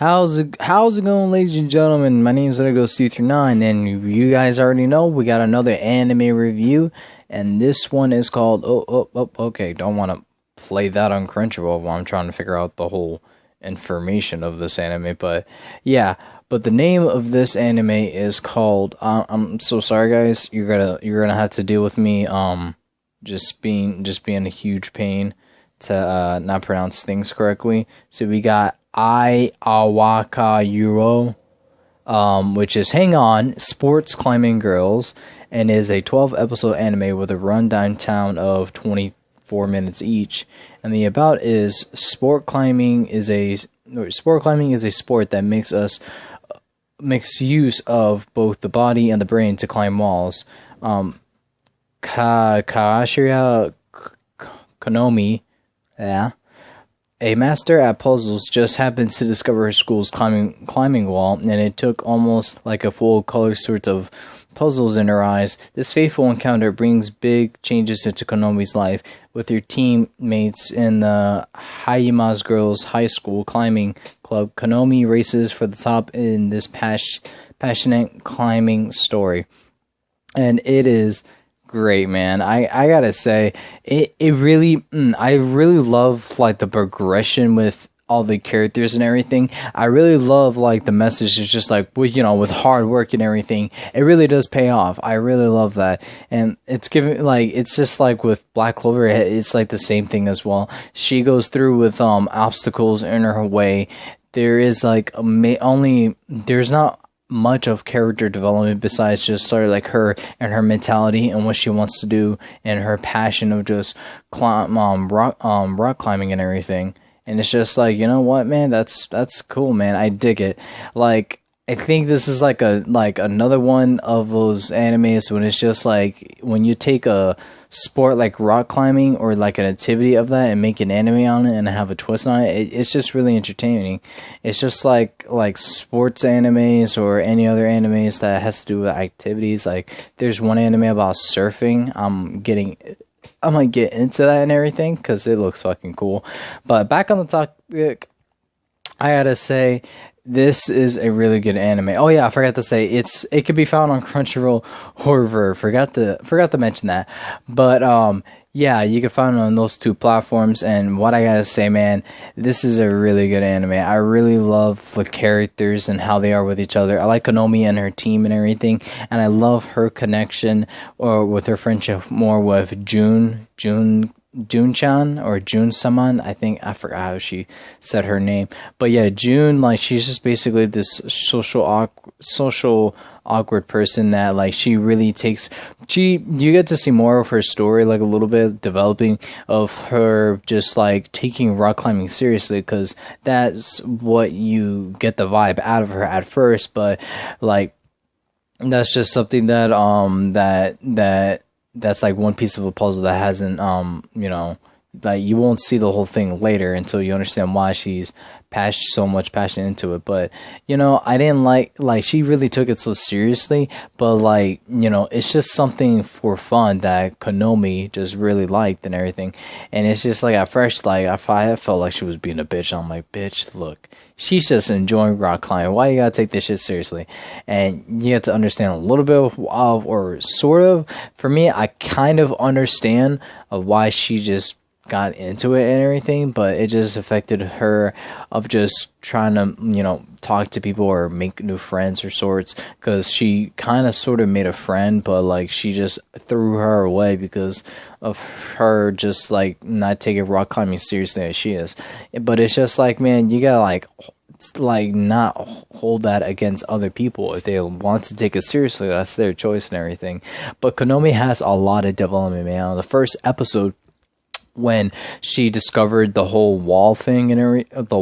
How's it going, ladies and gentlemen? My name is LetItGo239, and you guys already know we got another anime review, and this one is called okay, don't want to play that on Crunchyroll while I'm trying to figure out the whole information of this anime, but yeah. But the name of this anime is called I'm so sorry guys, you're gonna have to deal with me just being a huge pain to not pronounce things correctly. So we got IwaKakeru, which is Hang On, Sports Climbing Girls, and is a 12-episode anime with a rundown time of 24 minutes each. And the about is sport climbing is a sport that makes use of both the body and the brain to climb walls. Kaashira Konomi, yeah, a master at puzzles, just happens to discover her school's climbing wall, and it took almost like a full color suit of puzzles in her eyes. This fateful encounter brings big changes into Konomi's life. With her teammates in the Hayima's Girls High School Climbing Club, Konomi races for the top in this passionate climbing story. And it is great, man. I gotta say, it really, I really love like the progression with all the characters and everything. I really love like the message is just like with hard work and everything, it really does pay off. I really love that, and it's giving like it's just like with Black Clover, it's like the same thing as well. She goes through with obstacles in her way. There is like there's not much of character development besides just sort of like her and her mentality and what she wants to do and her passion of just rock climbing and everything. And it's just like, you know what, man, that's cool, man. I dig it. Like, I think this is like another one of those animes when it's just like when you take a sport like rock climbing or like an activity of that and make an anime on it and have a twist on it, it's just really entertaining. It's just like sports animes or any other animes that has to do with activities. Like there's one anime about surfing. I might get into that and everything because it looks fucking cool. But back on the topic, I gotta say, this is a really good anime. Oh yeah, I forgot to say it can be found on Crunchyroll or Verve. Forgot to mention that. But yeah, you can find it on those two platforms. And what I gotta say, man, this is a really good anime. I really love the characters and how they are with each other. I like Konomi and her team and everything, and I love her connection or with her friendship more with Jun-chan or Jun-saman. I forgot how she said her name, but yeah, Jun, like she's just basically this social awkward person that like she really takes. You get to see more of her story, like a little bit developing of her just like taking rock climbing seriously, because that's what you get the vibe out of her at first, but like that's just something that that's like one piece of a puzzle that hasn't like you won't see the whole thing later until you understand why she's so much passion into it. But I didn't like she really took it so seriously, but like it's just something for fun that Konomi just really liked and everything. And it's just like at first, like I felt like she was being a bitch. I'm like, bitch, look, she's just enjoying rock climbing. Why you gotta take this shit seriously? And you have to understand a little bit of or sort of. For me, I kind of understand of why she just got into it and everything, but it just affected her of just trying to talk to people or make new friends or sorts, because she kind of sort of made a friend, but like she just threw her away because of her just like not taking rock climbing seriously as she is. But it's just like, man, you gotta like not hold that against other people. If they want to take it seriously, that's their choice and everything. But Konomi has a lot of development, man. On the first episode, when she discovered the whole wall thing and the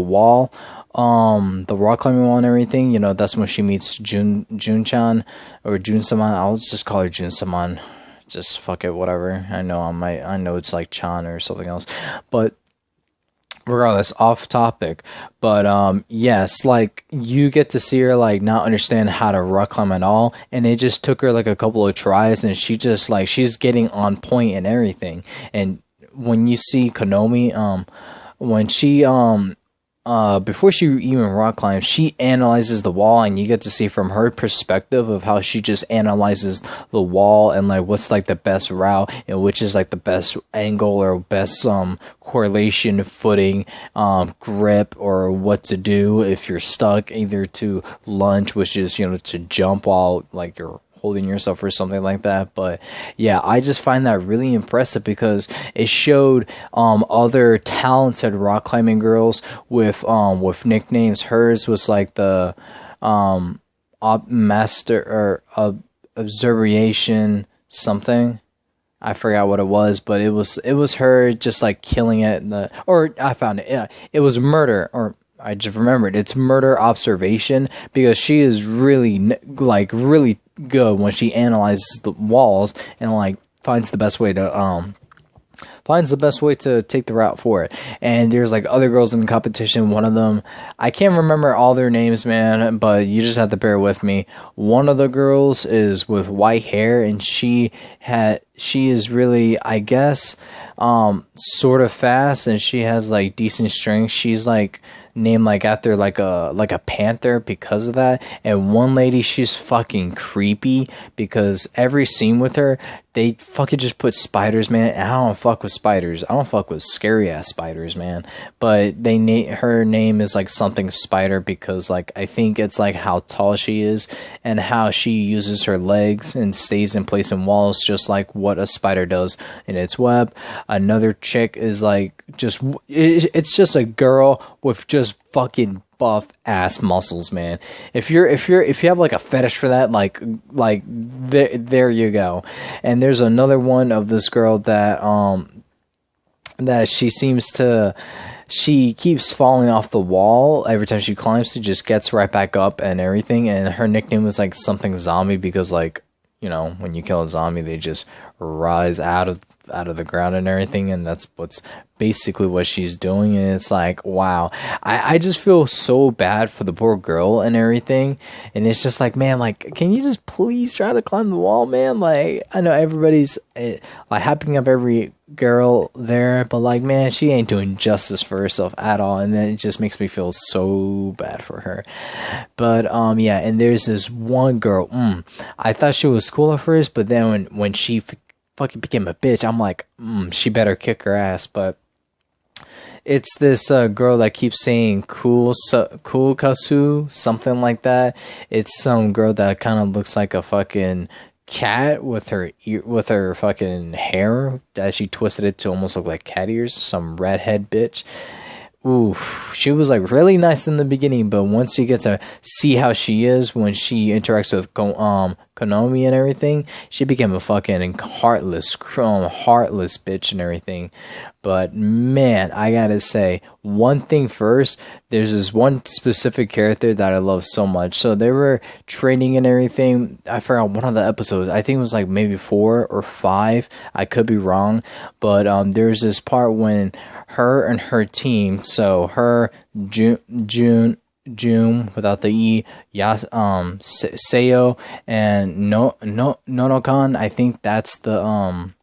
rock climbing wall and everything, that's when she meets Jun-chan or Jun-saman. I'll just call her Jun-saman. Just fuck it, whatever. I know it's like Chan or something else, but regardless, off topic. But yes, like you get to see her like not understand how to rock climb at all, and it just took her like a couple of tries, and she just like she's getting on point and everything. And when you see Konomi, when she before she even rock climbs, she analyzes the wall, and you get to see from her perspective of how she just analyzes the wall and like what's like the best route and which is like the best angle or best correlation, footing, grip, or what to do if you're stuck, either to lunge, which is, you know, to jump while like you're holding yourself or something like that. But yeah, I just find that really impressive because it showed other talented rock climbing girls with nicknames. Hers was like the master or observation something. I forgot what it was, but it was her just like killing it or I found it. Yeah, it was murder, or I just remembered it's murder observation, because she is really really good when she analyzes the walls and like finds the best way to take the route for it. And there's like other girls in the competition. One of them, I can't remember all their names, man, but you just have to bear with me. One of the girls is with white hair, and she is really, I guess, sort of fast, and she has like decent strength. She's like named like after like a panther because of that. And one lady, she's fucking creepy because every scene with her, they fucking just put spiders, man. And I don't fuck with spiders. I don't fuck with scary ass spiders, man. But her name is like something spider because like I think it's like how tall she is and how she uses her legs and stays in place in walls, just like what a spider does in its web. Another chick is like it's just a girl with just fucking buff ass muscles, man. If you have like a fetish for that, like there you go. And there's another one of this girl that she keeps falling off the wall every time she climbs. She just gets right back up and everything. And her nickname was like something zombie because, like, you know, when you kill a zombie, they just rise out of the ground and everything, and that's what's basically what she's doing. And it's like, wow, I just feel so bad for the poor girl and everything. And it's just like, man, like, can you just please try to climb the wall, man? Like, I know everybody's like hyping up every girl there, but like, man, she ain't doing justice for herself at all. And then it just makes me feel so bad for her. But yeah, and there's this one girl, I thought she was cool at first, but then when she fucking became a bitch, I'm like, she better kick her ass. But it's this girl that keeps saying cool kasu, something like that. It's some girl that kind of looks like a fucking cat with her fucking hair that she twisted it to almost look like cat ears. Some redhead bitch. Ooh, she was like really nice in the beginning, but once you get to see how she is when she interacts with Konami and everything, she became a fucking heartless bitch and everything. But man, I gotta say one thing first. There's this one specific character that I love so much. So they were training and everything. I forgot one of the episodes. I think it was like maybe 4 or 5. I could be wrong, but there's this part when her and her team, so her, June without the E, Seo, and Nonokan, I think that's the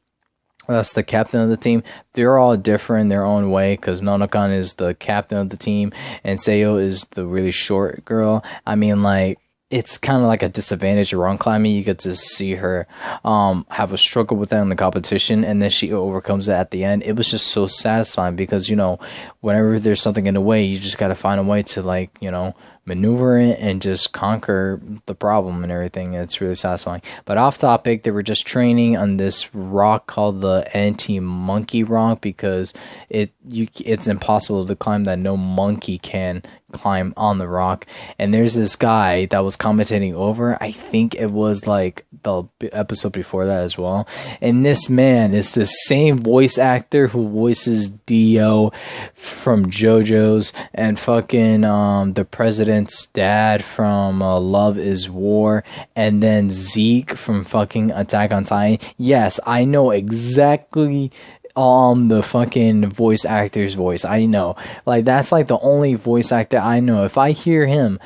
captain of the team. They're all different in their own way, because Nonokan is the captain of the team and Seo is the really short girl. I mean, like, it's kind of like a disadvantage of rock climbing. You get to see her have a struggle with that in the competition, and then she overcomes it at the end. It was just so satisfying because, you know, whenever there's something in the way, you just got to find a way to, like, you know, maneuver it and just conquer the problem and everything. It's really satisfying. But off topic, they were just training on this rock called the anti-monkey rock because it's impossible to climb that. No monkey can climb on the rock. And there's this guy that was commentating over, I think it was like the episode before that as well, and this man is the same voice actor who voices Dio from JoJo's and fucking the president's dad from Love is War, and then Zeke from fucking Attack on Titan. Yes, I know exactly the fucking voice actor's voice. I know, like, that's like the only voice actor I know. If I hear him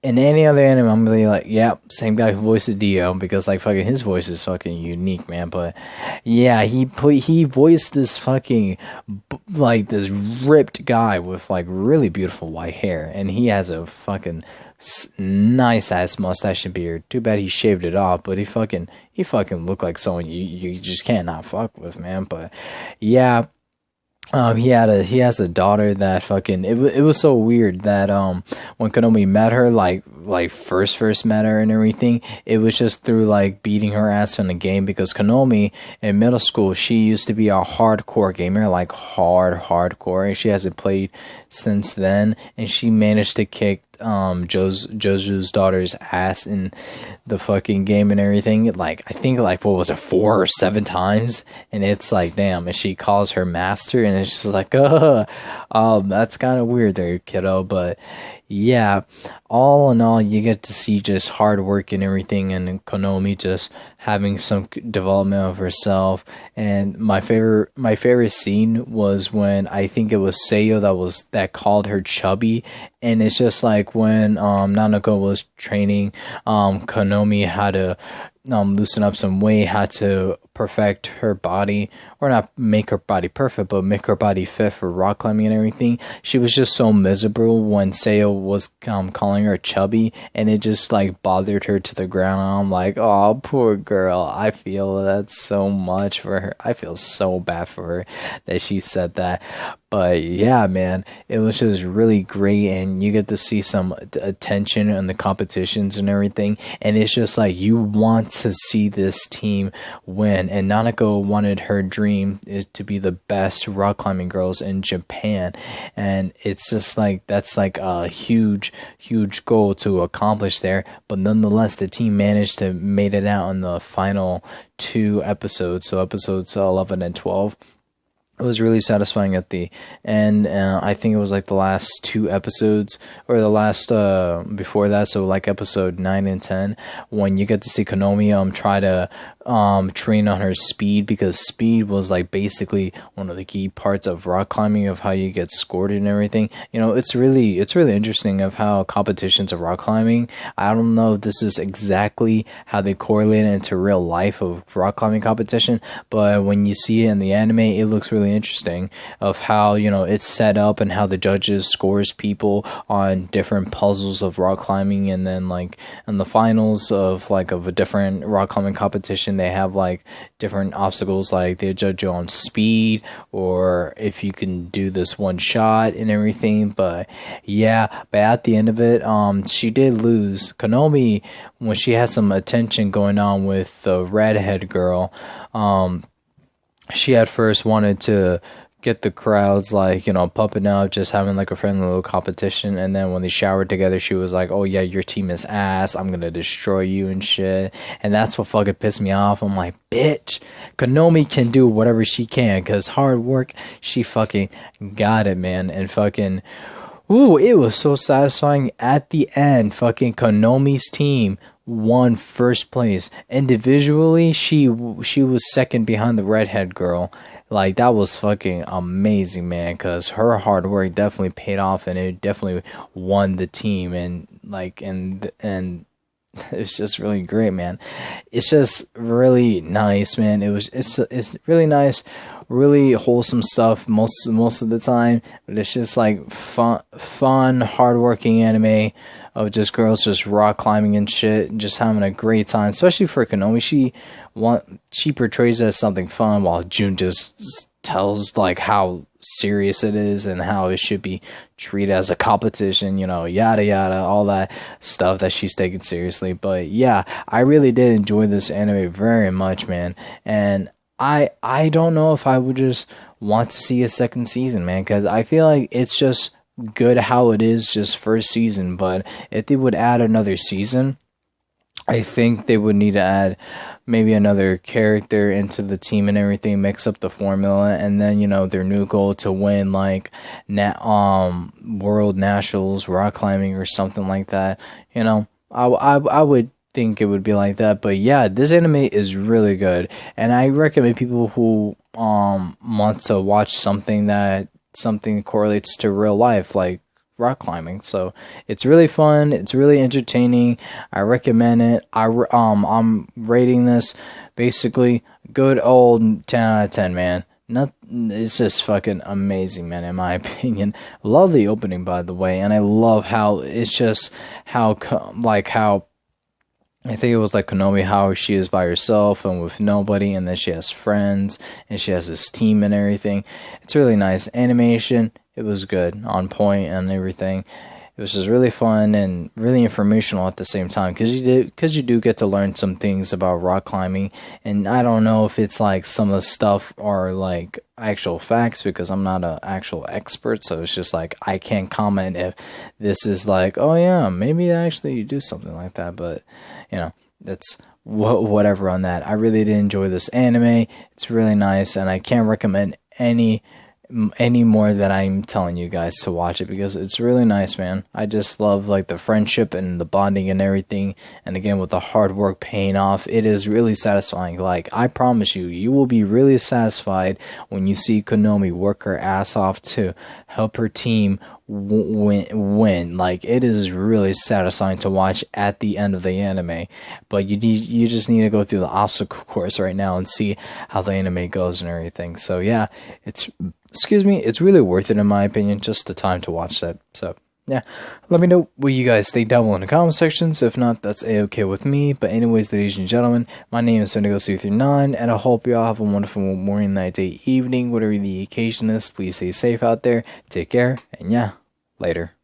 in any other anime, I'm gonna be like, yeah, same guy who voiced Dio, because like fucking his voice is fucking unique, man. But yeah, he voiced this fucking like this ripped guy with like really beautiful white hair, and he has a fucking nice ass mustache and beard. Too bad he shaved it off, but he fucking looked like someone you just cannot fuck with, man. But yeah. He has a daughter that fucking it was so weird that when Konomi met her, like first met her and everything, it was just through like beating her ass in the game, because Konomi in middle school, she used to be a hardcore gamer, like hardcore, and she hasn't played since then, and she managed to kick Josu's daughter's ass in the fucking game and everything, like I think like what was it, 4 or 7 times, and it's like damn, and she calls her master, and it's just like that's kind of weird there, kiddo. But yeah, all in all, you get to see just hard work and everything, and Konomi just having some development of herself. And my favorite scene was when I think it was Seiyo that called her chubby, and it's just like when Nanako was training Konomi how to loosen up some weight, how to perfect her body, or not make her body perfect, but make her body fit for rock climbing and everything. She was just so miserable when Seiyo was calling her chubby, and it just like bothered her to the ground. And I'm like, oh, poor girl. I feel that so much for her. I feel so bad for her that she said that. But yeah, man, it was just really great, and you get to see some attention in the competitions and everything, and it's just like you want to see this team win. And Nanako wanted her dream is to be the best rock climbing girls in Japan, and it's just like that's like a huge goal to accomplish there. But nonetheless, the team managed to made it out in the final 2 episodes, so episodes 11 and 12. It was really satisfying at the end. I think it was like the last 2 episodes, or the last before that, so like episode 9 and 10, when you get to see Konomi try to train on her speed, because speed was like basically one of the key parts of rock climbing, of how you get scored and everything. You know, it's really interesting of how competitions of rock climbing, I don't know if this is exactly how they correlate into real life of rock climbing competition, but when you see it in the anime, it looks really interesting of how, you know, it's set up, and how the judges scores people on different puzzles of rock climbing, and then like in the finals of a different rock climbing competition, they have like different obstacles, like they judge you on speed, or if you can do this one shot and everything. But yeah, but at the end of it, she did lose. Konomi, when she had some attention going on with the redhead girl, she at first wanted to get the crowds like, you know, pumping up, just having like a friendly little competition. And then when they showered together, she was like, oh yeah, your team is ass, I'm gonna destroy you and shit. And that's what fucking pissed me off. I'm like, bitch, Konomi can do whatever she can, because hard work, she fucking got it, man. And fucking ooh, it was so satisfying at the end. Fucking Konomi's team won first place. Individually, she was second behind the redhead girl. Like, that was fucking amazing, man, because her hard work definitely paid off, and it definitely won the team. And like, and it's just really great, man. It's just really nice, man. It's really nice, really wholesome stuff most of the time, but it's just like fun, hardworking anime of just girls just rock climbing and shit, and just having a great time. Especially for Konomi, she portrays it as something fun, while June just tells like how serious it is and how it should be treated as a competition, you know, yada yada, all that stuff that she's taking seriously. But yeah, I really did enjoy this anime very much, man. And I don't know if I would just want to see a second season, man, because I feel like it's just good how it is, just first season. But if they would add another season, I think they would need to add maybe another character into the team and everything, mix up the formula, and then, you know, their new goal to win like world nationals rock climbing or something like that. You know, I would think it would be like that. But yeah, this anime is really good, and I recommend people who want to watch something correlates to real life, like rock climbing. So it's really fun. It's really entertaining. I recommend it. I'm rating this basically good old 10 out of 10, man. It's just fucking amazing, man, in my opinion. Love the opening, by the way, and I love how it's just how I think it was like Konomi, how she is by herself and with nobody, and then she has friends and she has this team and everything. It's really nice. Animation, it was good, on point and everything. It was just really fun and really informational at the same time, because you do get to learn some things about rock climbing. And I don't know if it's like some of the stuff are like actual facts, because I'm not an actual expert, so it's just like I can't comment if this is like, oh yeah, maybe actually you do something like that. But you know, that's whatever on that. I really did enjoy this anime. It's really nice, and I can't recommend any more that I'm telling you guys to watch it, because it's really nice, man. I just love like the friendship and the bonding and everything, and again with the hard work paying off, it is really satisfying. Like, I promise you will be really satisfied when you see Konomi work her ass off to help her team win. Like, it is really satisfying to watch at the end of the anime. But you just need to go through the obstacle course right now and see how the anime goes and everything. So yeah, it's really worth it in my opinion, just the time to watch that. So yeah, let me know what you guys think down below in the comment sections. If not, that's a-okay with me. But anyways, ladies and gentlemen, my name is Wendigo339, and I hope you all have a wonderful morning, night, day, evening, whatever the occasion is. Please stay safe out there, take care, and yeah, later.